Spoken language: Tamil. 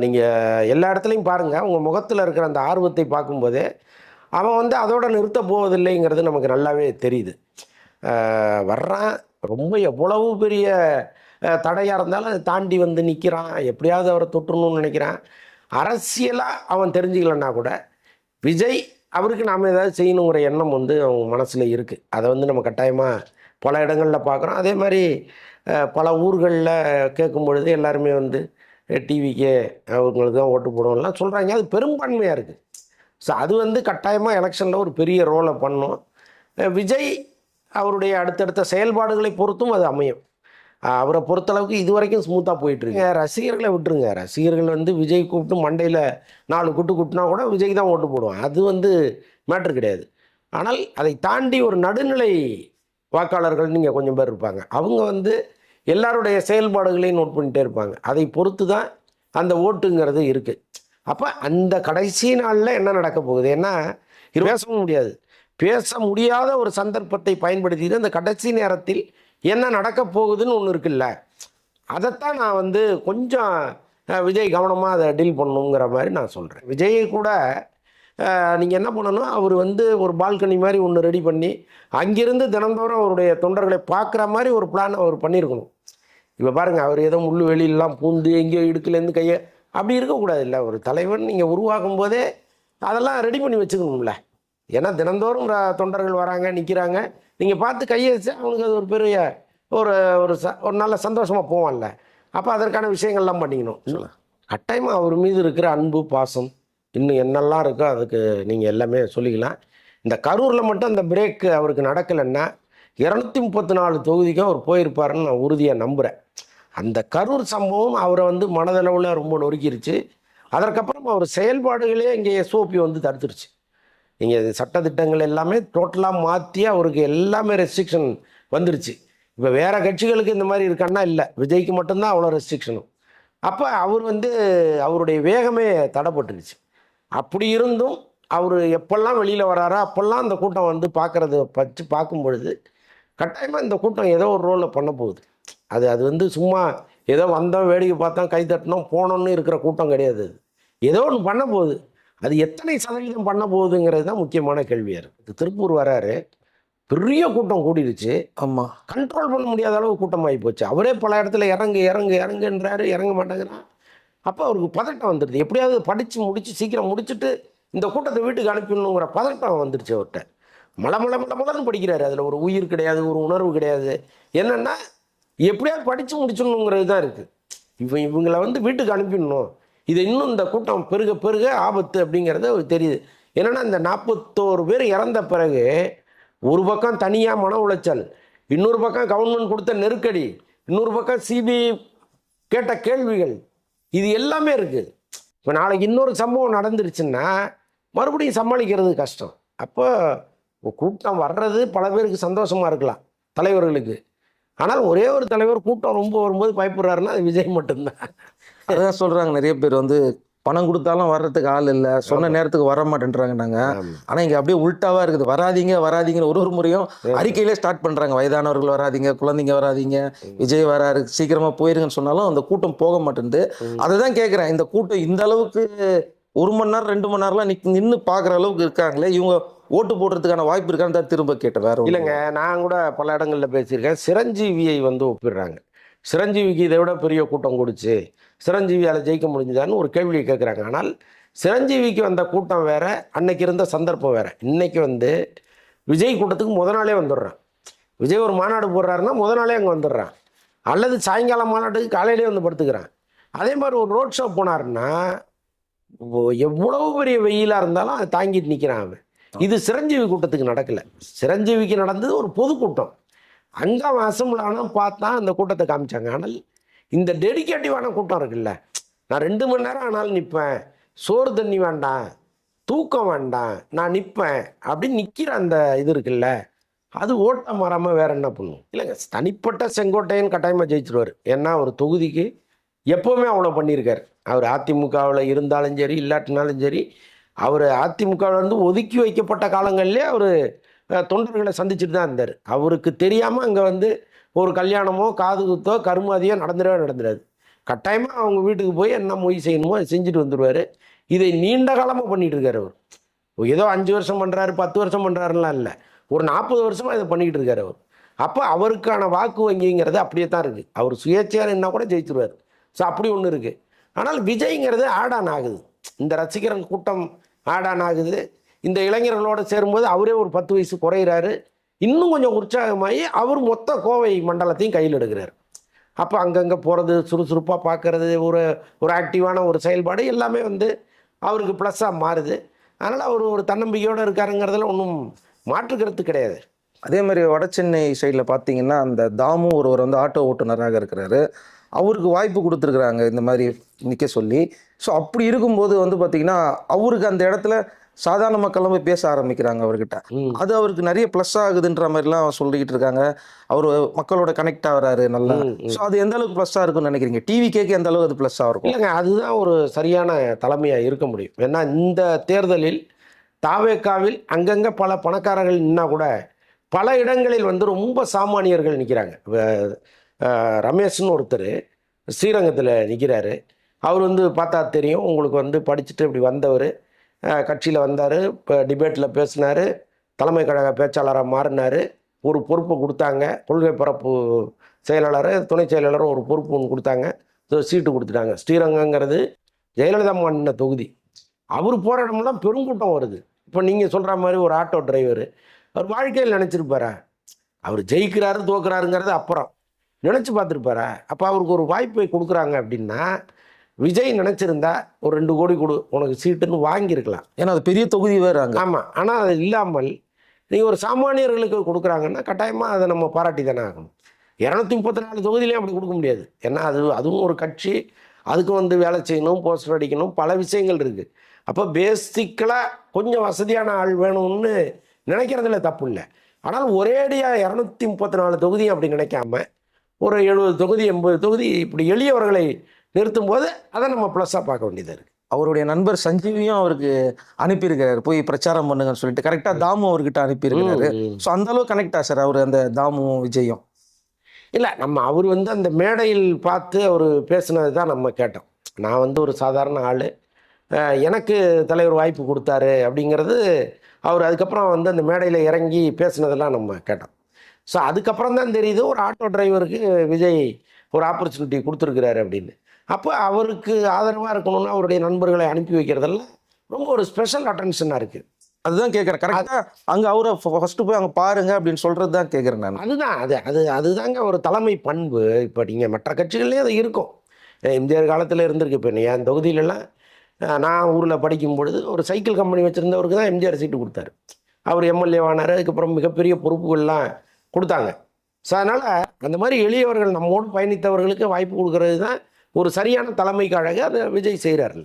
நீங்கள் எல்லா இடத்துலையும் பாருங்கள், உங்கள் முகத்தில் இருக்கிற அந்த ஆர்வத்தை பார்க்கும்போதே அவன் வந்து அதோட நிறுத்த போவதில்லைங்கிறது நமக்கு நல்லாவே தெரியுது. வர்றான், ரொம்ப எவ்வளவு பெரிய தடையாக இருந்தாலும் அதை தாண்டி வந்து நிற்கிறான், எப்படியாவது அவரை தொட்டுறணும்னு நினைக்கிறான். அரசியலாக அவன் தெரிஞ்சுக்கலன்னா கூட விஜய் அவருக்கு நாம் ஏதாவது செய்யணுங்கிற எண்ணம் வந்து அவங்க மனசில் இருக்குது. அதை வந்து நம்ம கட்டாயமாக பல இடங்களில் பார்க்குறோம். அதே மாதிரி பல ஊர்களில் கேட்கும் பொழுது எல்லாருமே வந்து டிவிக்கே அவங்களுக்கு தான் ஓட்டு போடுவோம்லாம் சொல்கிறாங்க. அது பெரும்பான்மையாக இருக்குது. ஸோ அது வந்து கட்டாயமாக எலெக்ஷனில் ஒரு பெரிய ரோலை பண்ணும். விஜய் அவருடைய அடுத்தடுத்த செயல்பாடுகளை பொறுத்தும் அது அமையும். அவரை பொறுத்தளவுக்கு இது வரைக்கும் ஸ்மூத்தாக போயிட்டுருக்கு. ரசிகர்களை விட்டுருங்க. ரசிகர்கள் வந்து விஜய் கூப்பிட்டு மண்டையில் 4 குட்டு குட்டினா கூட விஜய் தான் ஓட்டு போடுவான். அது வந்து மேட்ரு கிடையாது. ஆனால் அதை தாண்டி ஒரு நடுநிலை வாக்காளர்கள் நீங்கள் கொஞ்சம் பேர் இருப்பாங்க. அவங்க வந்து எல்லாருடைய செயல்பாடுகளையும் நோட் பண்ணிகிட்டே இருப்பாங்க. அதை பொறுத்து தான் அந்த ஓட்டுங்கிறது இருக்குது. அப்போ அந்த கடைசி நாளில் என்ன நடக்க போகுது? ஏன்னா பேசவும் முடியாது. பேச முடியாத ஒரு சந்தர்ப்பத்தை பயன்படுத்திட்டு அந்த கடைசி நேரத்தில் என்ன நடக்க போகுதுன்னு ஒன்று இருக்குல்ல, அதைத்தான் நான் வந்து கொஞ்சம் விஜய் கவனமாக அதை டீல் பண்ணணுங்கிற மாதிரி நான் சொல்கிறேன். விஜயை கூட நீங்கள் என்ன பண்ணணும், அவர் வந்து ஒரு பால்கனி மாதிரி ஒன்று ரெடி பண்ணி அங்கிருந்து தினந்தோறும் அவருடைய தொண்டர்களை பார்க்குற மாதிரி ஒரு பிளான் அவர் பண்ணியிருக்கணும். இப்போ பாருங்கள், அவர் ஏதோ முள்ளு வெளியெல்லாம் பூந்து எங்கேயோ இடுக்குலேருந்து கையை அப்படி இருக்கக்கூடாது. இல்லை, ஒரு தலைவன் நீங்கள் உருவாக்கும் போதே அதெல்லாம் ரெடி பண்ணி வச்சுக்கணும்ல. ஏன்னா தினந்தோறும் தொண்டர்கள் வராங்க, நிற்கிறாங்க, நீங்கள் பார்த்து கையை வச்சு அவனுக்கு அது ஒரு பெரிய ஒரு ஒரு நல்ல சந்தோஷமாக போவான்ல. அப்போ அதற்கான விஷயங்கள்லாம் பண்ணிக்கணும். கட்டாயமாக அவர் மீது இருக்கிற அன்பு, பாசம் இன்னும் என்னெல்லாம் இருக்கோ அதுக்கு நீங்கள் எல்லாமே சொல்லிக்கலாம். இந்த கரூரில் மட்டும் அந்த பிரேக் அவருக்கு நடக்கலைன்னா 234 தொகுதிக்கும் அவர் போயிருப்பாருன்னு நான் உறுதியாக நம்புகிறேன். அந்த கரூர் சம்பவம் அவரை வந்து மனதளவில் ரொம்ப நொறுக்கிருச்சு. அதற்கப்புறம் அவர் செயல்பாடுகளே இங்கே எஸ்ஓபி வந்து தடுத்துருச்சு. நீங்கள் சட்டத்திட்டங்கள் எல்லாமே டோட்டலாக மாற்றி அவருக்கு எல்லாமே ரெஸ்ட்ரிக்ஷன் வந்துருச்சு. இப்போ வேறு கட்சிகளுக்கு இந்த மாதிரி இருக்கான்னா இல்லை, விஜய்க்கு மட்டும்தான் அவ்வளோ ரெஸ்ட்ரிக்ஷனும். அப்போ அவர் வந்து அவருடைய வேகமே தடைப்பட்டுருச்சு. அப்படி இருந்தும் அவர் எப்பெல்லாம் வெளியில் வராரோ அப்போல்லாம் அந்த கூட்டம் வந்து பார்க்குறது வச்சு பார்க்கும் பொழுது கட்டாயமாக இந்த கூட்டம் ஏதோ ஒரு ரோலில் பண்ண போகுது. அது வந்து சும்மா ஏதோ வந்தோம், வேடிக்கை பார்த்தோம், கை தட்டினோம், போனோன்னு இருக்கிற கூட்டம் கிடையாது. அது ஏதோ ஒன்று பண்ண போகுது. அது எத்தனை சதவீதம் பண்ண போகுதுங்கிறது தான் முக்கியமான கேள்வியாக இருக்குது. திருப்பூர் வராரு, பெரிய கூட்டம் கூடிருச்சு. ஆமாம், கண்ட்ரோல் பண்ண முடியாத அளவு கூட்டம் ஆகி போச்சு. அவரே பல இடத்துல இறங்குன்றாரு, இறங்க மாட்டேங்கிறான். அப்போ அவருக்கு பதட்டம் வந்துடுது. எப்படியாவது படித்து முடித்து சீக்கிரம் முடிச்சுட்டு இந்த கூட்டத்தை வீட்டுக்கு அனுப்பிடணுங்கிற பதட்டம் வந்துடுச்சு அவர்கிட்ட. மலன்னு படிக்கிறாரு. அதில் ஒரு உயிர் கிடையாது, ஒரு உணர்வு கிடையாது. என்னென்னா எப்படியாவது படித்து முடிச்சிடணுங்கிறது தான் இருக்குது. இவங்களை வந்து வீட்டுக்கு அனுப்பிடணும், இது இன்னும் இந்த கூட்டம் பெருக பெருக ஆபத்து அப்படிங்கிறது தெரியுது. என்னென்னா இந்த 41 பேர் இறந்த பிறகு ஒரு பக்கம் தனியாக மன உளைச்சல், இன்னொரு பக்கம் கவர்மெண்ட் கொடுத்த நெருக்கடி, இன்னொரு பக்கம் சிபிஐ கேட்ட கேள்விகள், இது எல்லாமே இருக்குது. இப்போ நாளைக்கு இன்னொரு சம்பவம் நடந்துருச்சுன்னா மறுபடியும் சமாளிக்கிறது கஷ்டம். அப்போ கூட்டம் வர்றது பல பேருக்கு சந்தோஷமாக இருக்கலாம், தலைவர்களுக்கு. ஆனால் ஒரே ஒரு தலைவர் கூட்டம் ரொம்ப வரும்போது பயப்படுறாருன்னா அது விஜய் மட்டும்தான். அதான் சொல்கிறாங்க நிறைய பேர் வந்து பணம் கொடுத்தாலும் வர்றதுக்கு ஆள் இல்லை, சொன்ன நேரத்துக்கு வர மாட்டேன்றாங்க. நாங்கள் ஆனால் இங்கே அப்படியே உள்டாவாக இருக்குது. வராதிங்கிற ஒரு முறையும் அறிக்கையிலே ஸ்டார்ட் பண்ணுறாங்க. வயதானவர்கள் வராதிங்க, குழந்தைங்க வராதிங்க, விஜய் வராரு, சீக்கிரமாக போயிருங்கன்னு சொன்னாலும் அந்த கூட்டம் போக மாட்டேன்து. அதை தான் கேட்குறேன். இந்த கூட்டம் இந்த அளவுக்கு 1 மணி நேரம் 2 மணி நேரம்லாம் நின்று பார்க்குற அளவுக்கு இருக்காங்களே, இவங்க ஓட்டு போடுறதுக்கான வாய்ப்பு இருக்கான்னு தான் திரும்ப கேட்டேன். வேறு இல்லைங்க, நான் கூட பல இடங்களில் பேசியிருக்கேன். சிரஞ்சீவியை வந்து ஒப்பிடுறாங்க. சிரஞ்சீவிக்கு இதை விட பெரிய கூட்டம் கூடிச்சு, சிரஞ்சீவியால் ஜெயிக்க முடிஞ்சுதான்னு ஒரு கேள்வியை கேட்குறாங்க. ஆனால் சிரஞ்சீவிக்கு வந்த கூட்டம் வேறு, அன்னைக்கு இருந்த சந்தர்ப்பம் வேறு. இன்றைக்கி வந்து விஜய் கூட்டத்துக்கு நாளே வந்துடுறான். விஜய் ஒரு மாநாடு போடுறாருன்னா நாளே அங்கே வந்துடுறான், அல்லது சாயங்காலம் மாநாட்டுக்கு காலையிலே வந்து படுத்துக்கிறான். அதே மாதிரி ஒரு ரோட் ஷோ போனாருன்னா எவ்வளவு பெரிய வெயிலாக இருந்தாலும் அதை தாங்கிட்டு நிற்கிறான் அவன். இது சிரஞ்சீவி கூட்டத்துக்கு நடக்கலை. சிரஞ்சீவிக்கு நடந்தது ஒரு பொதுக்கூட்டம். அங்கே அவன் அசம்பிளானும் பார்த்தா அந்த கூட்டத்தை காமிச்சாங்க. ஆனால் இந்த டெடிகேட்டிவான கூட்டம் இருக்குல்ல, நான் 2 மணி நேரம் ஆனாலும் நிற்பேன், சோறு தண்ணி வேண்டாம், தூக்கம் வேண்டாம், நான் நிற்பேன் அப்படின்னு நிற்கிற அந்த இது இருக்குல்ல, அது ஓட்டம் மாறாமல் வேற என்ன பண்ணும்? இல்லைங்க, தனிப்பட்ட செங்கோட்டையன் கட்டாயமாக ஜெயிச்சிருவார். ஏன்னா ஒரு தொகுதிக்கு எப்போவுமே அவ்வளோ பண்ணியிருக்கார். அவர் அதிமுகவில் இருந்தாலும் சரி இல்லாட்டினாலும் சரி, அவர் அதிமுகவில் வந்து ஒதுக்கி வைக்கப்பட்ட காலங்கள்லேயே அவர் தொண்டர்களை சந்திச்சுட்டு தான் இருந்தார். அவருக்கு தெரியாமல் அங்கே வந்து ஒரு கல்யாணமோ காது குத்தோ கருமாதியோ நடந்துடாது. கட்டாயமாக அவங்க வீட்டுக்கு போய் என்ன மொய் செய்யணுமோ அதை செஞ்சுட்டு வந்துடுவார். இதை நீண்ட காலமாக பண்ணிகிட்டு இருக்காரு அவர். ஏதோ 5 வருஷம் பண்ணுறாரு 10 வருஷம் பண்ணுறாருலாம் இல்லை, ஒரு 40 வருஷமாக இதை பண்ணிக்கிட்டு இருக்காரு அவர். அப்போ அவருக்கான வாக்கு வங்கிங்கிறது அப்படியே தான் இருக்குது. அவர் சுயேட்சையாக நின்னா கூட ஜெயிச்சிருவார். ஸோ அப்படி ஒன்று இருக்குது. ஆனால் விஜய்ங்கிறது ஆட் ஆன் ஆகுது, இந்த ரசிகர்கள் கூட்டம் ஆட் ஆன் ஆகுது. இந்த இளைஞர்களோடு சேரும்போது அவரே ஒரு 10 வயசு குறையிறாரு, இன்னும் கொஞ்சம் உற்சாகமாகி அவர் மொத்த கோவை மண்டலத்தையும் கையில் எடுக்கிறார். அப்போ அங்கங்கே போகிறது, சுறுசுறுப்பாக பார்க்கறது, ஒரு ஒரு ஆக்டிவான ஒரு செயல்பாடு எல்லாமே வந்து அவருக்கு ப்ளஸ்ஸாக மாறுது. அதனால் அவர் ஒரு தன்னம்பிக்கையோடு இருக்காருங்கிறதுல ஒன்றும் மாற்றுக்கிறது கிடையாது. அதே மாதிரி வட சென்னை சைடில் பார்த்தீங்கன்னா அந்த தாமு ஒருவர் வந்து ஆட்டோ ஓட்டுநராக இருக்கிறாரு. அவருக்கு வாய்ப்பு கொடுத்துருக்குறாங்க இந்த மாதிரி நிற்க சொல்லி. ஸோ அப்படி இருக்கும்போது வந்து பார்த்தீங்கன்னா அவருக்கு அந்த இடத்துல சாதாரண மக்களும் போய் பேச ஆரம்பிக்கிறாங்க அவர்கிட்ட. அது அவருக்கு நிறைய ப்ளஸ் ஆகுதுன்ற மாதிரிலாம் சொல்லிக்கிட்டு இருக்காங்க. அவர் மக்களோட கனெக்ட் ஆகிறாரு நல்லா. ஸோ அது எந்த அளவுக்கு ப்ளஸ்ஸாக இருக்கும்னு நினைக்கிறீங்க? டிவி கேக்கு எந்த அளவுக்கு அது ப்ளஸ்ஸாக இருக்கும்? இல்லைங்க, அதுதான் ஒரு சரியான தலைமையாக இருக்க முடியும். ஏன்னா இந்த தேர்தலில் தாவேக்காவில் அங்கங்கே பல பணக்காரர்கள் நின்னா கூட பல இடங்களில் வந்து ரொம்ப சாமானியர்கள் நிற்கிறாங்க. ரமேஷ்னு ஒருத்தர் ஸ்ரீரங்கத்தில் நிற்கிறாரு. அவர் வந்து பார்த்தா தெரியும் உங்களுக்கு, வந்து படிச்சுட்டு இப்படி வந்தவர், கட்சியில் வந்தார், இப்போ டிபேட்டில் பேசினார், தலைமை கழக பேச்சாளராக மாறினார், ஒரு பொறுப்பு கொடுத்தாங்க, கொள்கை பரப்பு செயலாளர் துணை செயலாளரும் ஒரு பொறுப்பு ஒன்று கொடுத்தாங்க, சீட்டு கொடுத்துட்டாங்க. ஸ்ரீரங்கங்கிறது ஜெயலலிதா மாநில தொகுதி. அவர் போகிற இடம்லாம் பெருங்கூட்டம் வருது. இப்போ நீங்கள் சொல்கிற மாதிரி ஒரு ஆட்டோ டிரைவர் அவர் வாழ்க்கையில் நினச்சிருப்பாரா? அவர் ஜெயிக்கிறாரு தோக்குறாருங்கிறது அப்புறம் நினச்சி பார்த்துருப்பாரா? அப்போ அவருக்கு ஒரு வாய்ப்பை கொடுக்குறாங்க அப்படின்னா விஜய் நினச்சிருந்தா ஒரு 2 கோடி கொடு உனக்கு சீட்டுன்னு வாங்கியிருக்கலாம். ஏன்னா அது பெரிய தொகுதி வேறு அங்கே. ஆமாம், ஆனால் அது இல்லாமல் நீங்கள் ஒரு சாமானியர்களுக்கு கொடுக்குறாங்கன்னா கட்டாயமாக அதை நம்ம பாராட்டி தானே ஆகணும். 234 தொகுதியிலையும் அப்படி கொடுக்க முடியாது. ஏன்னா அதுவும் ஒரு கட்சி, அதுக்கு வந்து வேலை செய்யணும், போஸ்டர் அடிக்கணும், பல விஷயங்கள் இருக்குது. அப்போ பேசிக்கலாக கொஞ்சம் வசதியான ஆள் வேணும்னு நினைக்கிறதுல தப்பு இல்லை. ஆனால் ஒரேடியாக 234 தொகுதி அப்படி நினைக்காம ஒரு 70 தொகுதி 80 தொகுதி இப்படி எளியவர்களை நிறுத்தும் போது அதை நம்ம ப்ளஸ்ஸாக பார்க்க வேண்டியதாக இருக்குது. அவருடைய நண்பர் சஞ்சீவியும் அவருக்கு அனுப்பியிருக்கிறாரு, போய் பிரச்சாரம் பண்ணுங்கன்னு சொல்லிட்டு. கரெக்டாக தாமு அவர்கிட்ட அனுப்பியிருக்கிறாரு. ஸோ அந்த அளவுக்கு கனெக்டா சார் அவர் அந்த தாமும் விஜயும்? இல்லை, நம்ம அவர் வந்து அந்த மேடையில் பார்த்து அவர் பேசுனது தான் நம்ம கேட்டோம். நான் வந்து ஒரு சாதாரண ஆள், எனக்கு தலைவர் வாய்ப்பு கொடுத்தாரு அப்படிங்கிறது அவர் அதுக்கப்புறம் வந்து அந்த மேடையில் இறங்கி பேசுனதெல்லாம் நம்ம கேட்டோம். ஸோ அதுக்கப்புறம் தான் தெரியுது ஒரு ஆட்டோ டிரைவருக்கு விஜய் ஒரு ஆப்பர்ச்சுனிட்டி கொடுத்துருக்கிறாரு அப்படின்னு. அப்போ அவருக்கு ஆதரவாக இருக்கணும்னு அவருடைய நண்பர்களை அனுப்பி வைக்கிறதெல்லாம் ரொம்ப ஒரு ஸ்பெஷல் அட்டென்ஷனாக இருக்குது. அதுதான் கேட்குறேன். கரெக்டாக அங்கே அவரை ஃபஸ்ட்டு போய் அங்கே பாருங்க அப்படின்னு சொல்கிறது தான் கேட்குறேன் நான். அதுதான் அதுதாங்க ஒரு தலைமை பண்பு. இப்போ நீங்கள் மற்ற கட்சிகள்லேயும் அது இருக்கும். எம்ஜிஆர் காலத்தில் இருந்திருக்கு. இப்போ என் தொகுதியிலலாம் நான் ஊரில் படிக்கும் பொழுது ஒரு சைக்கிள் கம்பெனி வச்சுருந்தவருக்கு தான் எம்ஜிஆர் சீட்டு கொடுத்தாரு. அவர் எம்எல்ஏவானார். அதுக்கப்புறம் மிகப்பெரிய பொறுப்புகள்லாம் கொடுத்தாங்க. ஸோ அதனால் அந்த மாதிரி எளியவர்கள் நம்மோடு பயணித்தவர்களுக்கு வாய்ப்பு கொடுக்கறது தான் ஒரு சரியான தலைமைக்கு அழகு. அதை விஜய் செய்கிறாருல்ல.